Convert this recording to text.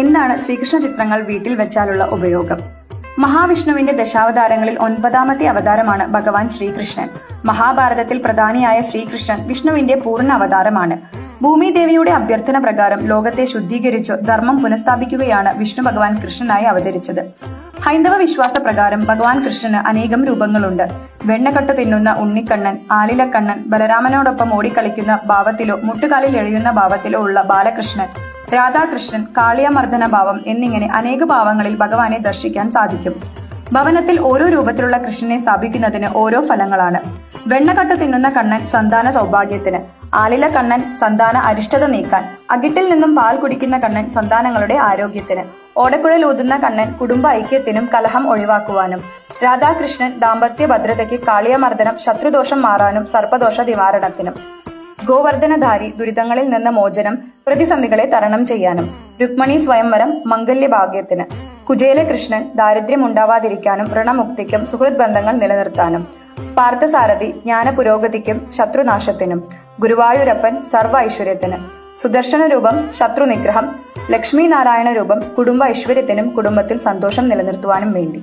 എന്താണ് ശ്രീകൃഷ്ണ ചിത്രങ്ങൾ വീട്ടിൽ വെച്ചാലുള്ള ഉപയോഗം? മഹാവിഷ്ണുവിന്റെ ദശാവതാരങ്ങളിൽ 9ാമത്തെ അവതാരമാണ് ഭഗവാൻ ശ്രീകൃഷ്ണൻ. മഹാഭാരതത്തിൽ പ്രധാനിയായ ശ്രീകൃഷ്ണൻ വിഷ്ണുവിന്റെ പൂർണ്ണ അവതാരമാണ്. ഭൂമിദേവിയുടെ അഭ്യർത്ഥന പ്രകാരം ലോകത്തെ ശുദ്ധീകരിച്ചു ധർമ്മം പുനഃസ്ഥാപിക്കുകയാണ് വിഷ്ണു ഭഗവാൻ കൃഷ്ണനായി അവതരിച്ചത്. ഹൈന്ദവ വിശ്വാസ പ്രകാരം ഭഗവാൻ കൃഷ്ണന് അനേകം രൂപങ്ങളുണ്ട്. വെണ്ണക്കട്ടു തിന്നുന്ന ഉണ്ണിക്കണ്ണൻ, ആലിലക്കണ്ണൻ, ബലരാമനോടൊപ്പം ഓടിക്കളിക്കുന്ന ഭാവത്തിലോ മുട്ടുകാലിൽ എഴുതുന്ന ഭാവത്തിലോ ഉള്ള ബാലകൃഷ്ണൻ, രാധാകൃഷ്ണൻ, കാളിയമർദ്ദന ഭാവം എന്നിങ്ങനെ അനേക ഭാവങ്ങളിൽ ഭഗവാനെ ദർശിക്കാൻ സാധിക്കും. ഭവനത്തിൽ ഓരോ രൂപത്തിലുള്ള കൃഷ്ണനെ സ്ഥാപിക്കുന്നതിന് ഓരോ ഫലങ്ങളാണ്. വെണ്ണക്കട്ടു തിന്നുന്ന കണ്ണൻ സന്താന സൗഭാഗ്യത്തിന്, ആലില കണ്ണൻ സന്താന അരിഷ്ടത നീക്കാൻ, അകിട്ടിൽ നിന്നും പാൽ കുടിക്കുന്ന കണ്ണൻ സന്താനങ്ങളുടെ ആരോഗ്യത്തിന്, ഓടക്കുഴൽ ഊതുന്ന കണ്ണൻ കുടുംബ ഐക്യത്തിനും കലഹം ഒഴിവാക്കുവാനും, രാധാകൃഷ്ണൻ ദാമ്പത്യ ഭദ്രതയ്ക്ക്, കാളിയമർദ്ദനം ശത്രുദോഷം മാറാനും സർപ്പദോഷ നിവാരണത്തിനും, ഗോവർദ്ധനധാരി ദുരിതങ്ങളിൽ നിന്ന് മോചനം, പ്രതിസന്ധികളെ തരണം ചെയ്യാനും, രുക്മണി സ്വയംവരം മംഗല്യഭാഗ്യത്തിന്, കുചേലകൃഷ്ണൻ ദാരിദ്ര്യം ഉണ്ടാവാതിരിക്കാനും ഋണമുക്തിക്കും സുഹൃത് ബന്ധങ്ങൾ നിലനിർത്താനും, പാർത്ഥസാരഥി ജ്ഞാന പുരോഗതിക്കും ശത്രുനാശത്തിനും, ഗുരുവായൂരപ്പൻ സർവ്വ ഐശ്വര്യത്തിന്, സുദർശന രൂപം ശത്രു നിഗ്രഹം, ലക്ഷ്മി നാരായണ രൂപം കുടുംബ ഐശ്വര്യത്തിനും കുടുംബത്തിൽ സന്തോഷം നിലനിർത്തുവാനും വേണ്ടി.